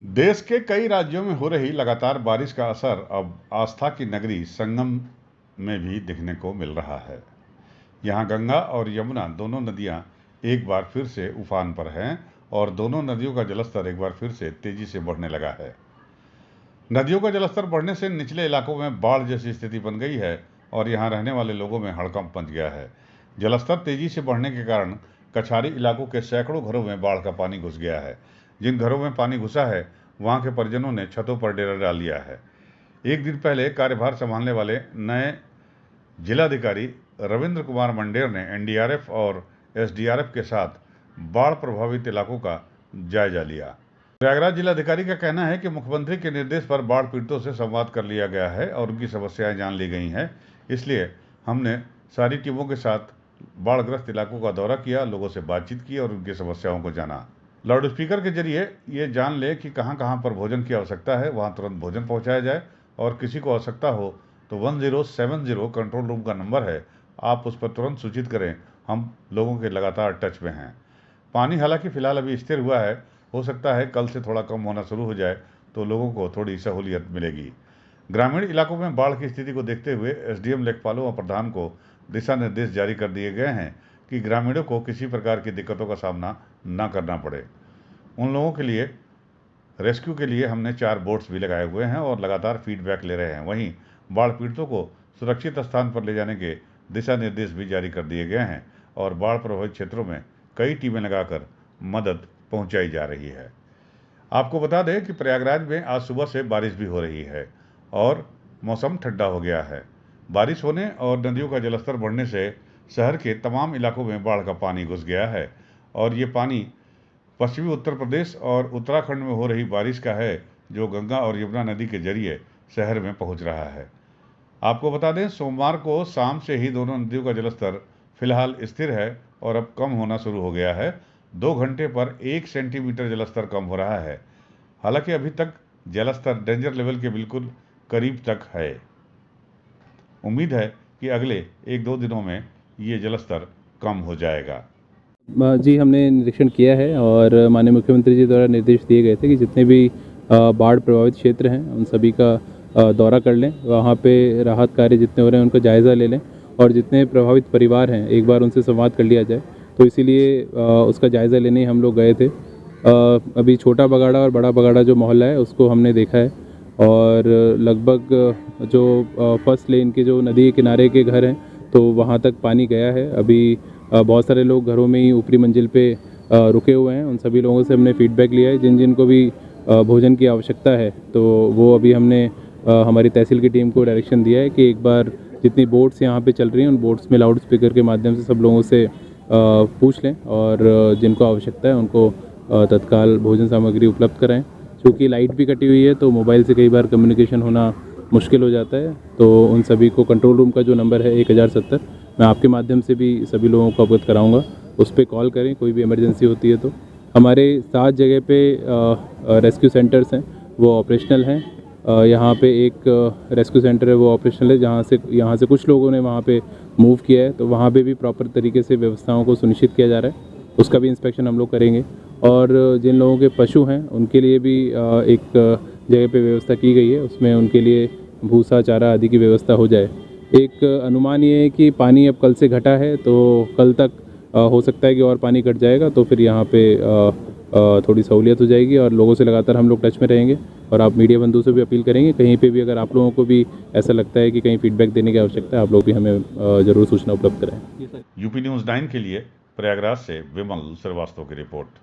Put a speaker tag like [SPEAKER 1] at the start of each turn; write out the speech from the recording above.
[SPEAKER 1] देश के कई राज्यों में हो रही लगातार बारिश का असर अब आस्था की नगरी संगम में भी दिखने को मिल रहा है। यहाँ गंगा और यमुना दोनों नदियाँ एक बार फिर से उफान पर हैं और दोनों नदियों का जलस्तर एक बार फिर से तेजी से बढ़ने लगा है। नदियों का जलस्तर बढ़ने से निचले इलाकों में बाढ़ जैसी स्थिति बन गई है और यहाँ रहने वाले लोगों में हड़कंप मच गया है। जलस्तर तेजी से बढ़ने के कारण कछारी इलाकों के सैकड़ों घरों में बाढ़ का पानी घुस गया है। जिन घरों में पानी घुसा है वहां के परिजनों ने छतों पर डेरा डाल लिया है। एक दिन पहले कार्यभार संभालने वाले नए जिलाधिकारी रविंद्र कुमार मंडेर ने एनडीआरएफ और एसडीआरएफ के साथ बाढ़ प्रभावित इलाकों का जायजा लिया। प्रयागराज जिलाधिकारी का कहना है कि मुख्यमंत्री के निर्देश पर बाढ़ पीड़ितों से संवाद कर लिया गया है और उनकी समस्याएं जान ली गई हैं। इसलिए हमने सारी टीमों के साथ बाढ़ग्रस्त इलाकों का दौरा किया, लोगों से बातचीत की और उनकी समस्याओं को जाना। लाउड स्पीकर के जरिए ये जान ले कि कहां कहां पर भोजन की आवश्यकता है, वहां तुरंत भोजन पहुंचाया जाए और किसी को आवश्यकता हो तो 1070 कंट्रोल रूम का नंबर है, आप उस पर तुरंत सूचित करें। हम लोगों के लगातार टच में हैं। पानी हालांकि फिलहाल अभी स्थिर हुआ है, हो सकता है कल से थोड़ा कम होना शुरू हो जाए तो लोगों को थोड़ी सहूलियत मिलेगी। ग्रामीण इलाकों में बाढ़ की स्थिति को देखते हुए एसडीएम लेखपालों और प्रधान को दिशा निर्देश जारी कर दिए गए हैं कि ग्रामीणों को किसी प्रकार की दिक्कतों का सामना न करना पड़े। उन लोगों के लिए रेस्क्यू के लिए हमने 4 बोट्स भी लगाए हुए हैं और लगातार फीडबैक ले रहे हैं। वहीं बाढ़ पीड़ितों को सुरक्षित स्थान पर ले जाने के दिशा निर्देश भी जारी कर दिए गए हैं और बाढ़ प्रभावित क्षेत्रों में कई टीमें लगाकर मदद पहुंचाई जा रही है। आपको बता दें कि प्रयागराज में आज सुबह से बारिश भी हो रही है और मौसम ठंडा हो गया है। बारिश होने और नदियों का जलस्तर बढ़ने से शहर के तमाम इलाकों में बाढ़ का पानी घुस गया है और ये पानी पश्चिमी उत्तर प्रदेश और उत्तराखंड में हो रही बारिश का है, जो गंगा और यमुना नदी के जरिए शहर में पहुंच रहा है। आपको बता दें, सोमवार को शाम से ही दोनों नदियों का जलस्तर फिलहाल स्थिर है और अब कम होना शुरू हो गया है। 2 घंटे पर 1 सेंटीमीटर जलस्तर कम हो रहा है। हालांकि अभी तक जलस्तर डेंजर लेवल के बिल्कुल करीब तक है। उम्मीद है कि अगले 1-2 दिनों में ये जलस्तर कम हो जाएगा।
[SPEAKER 2] जी, हमने निरीक्षण किया है और माननीय मुख्यमंत्री जी द्वारा निर्देश दिए गए थे कि जितने भी बाढ़ प्रभावित क्षेत्र हैं उन सभी का दौरा कर लें, वहाँ पे राहत कार्य जितने हो रहे हैं उनका जायज़ा ले लें और जितने प्रभावित परिवार हैं एक बार उनसे संवाद कर लिया जाए। तो इसीलिए उसका जायज़ा लेने ही हम लोग गए थे। अभी छोटा बगाड़ा और बड़ा बगाड़ा जो मोहल्ला है उसको हमने देखा है और लगभग जो फर्स्ट लेन के जो नदी के किनारे के घर हैं तो वहाँ तक पानी गया है। अभी बहुत सारे लोग घरों में ही ऊपरी मंजिल पे रुके हुए हैं। उन सभी लोगों से हमने फीडबैक लिया है। जिन जिन को भी भोजन की आवश्यकता है तो वो अभी हमने हमारी तहसील की टीम को डायरेक्शन दिया है कि एक बार जितनी बोट्स यहाँ पे चल रही हैं उन बोट्स में लाउड स्पीकर के माध्यम से सब लोगों से पूछ लें और जिनको आवश्यकता है उनको तत्काल भोजन सामग्री उपलब्ध कराएँ। क्योंकि लाइट भी कटी हुई है तो मोबाइल से कई बार कम्युनिकेशन होना मुश्किल हो जाता है। तो उन सभी को कंट्रोल रूम का जो नंबर है 1070, मैं आपके माध्यम से भी सभी लोगों को अवगत कराऊंगा, उस पर कॉल करें कोई भी इमरजेंसी होती है। तो हमारे 7 जगह पे रेस्क्यू सेंटर्स हैं वो ऑपरेशनल हैं। यहाँ पे एक रेस्क्यू सेंटर है वो ऑपरेशनल है, यहाँ से कुछ लोगों ने वहाँ पे मूव किया है, तो वहाँ पे भी प्रॉपर तरीके से व्यवस्थाओं को सुनिश्चित किया जा रहा है। उसका भी इंस्पेक्शन हम लोग करेंगे और जिन लोगों के पशु हैं उनके लिए भी एक जगह पे व्यवस्था की गई है, उसमें उनके लिए भूसा चारा आदि की व्यवस्था हो जाए। एक अनुमान ये है कि पानी अब कल से घटा है तो कल तक हो सकता है कि और पानी घट जाएगा, तो फिर यहाँ पे थोड़ी सहूलियत हो जाएगी और लोगों से लगातार हम लोग टच में रहेंगे। और आप मीडिया बंधुओं से भी अपील करेंगे, कहीं पे भी अगर आप लोगों को भी ऐसा लगता है कि कहीं फीडबैक देने की आवश्यकता है, आप लोग भी हमें ज़रूर सूचना उपलब्ध कराएं।
[SPEAKER 1] यूपी न्यूज़ 9 के लिए प्रयागराज से विमल श्रीवास्तव की रिपोर्ट।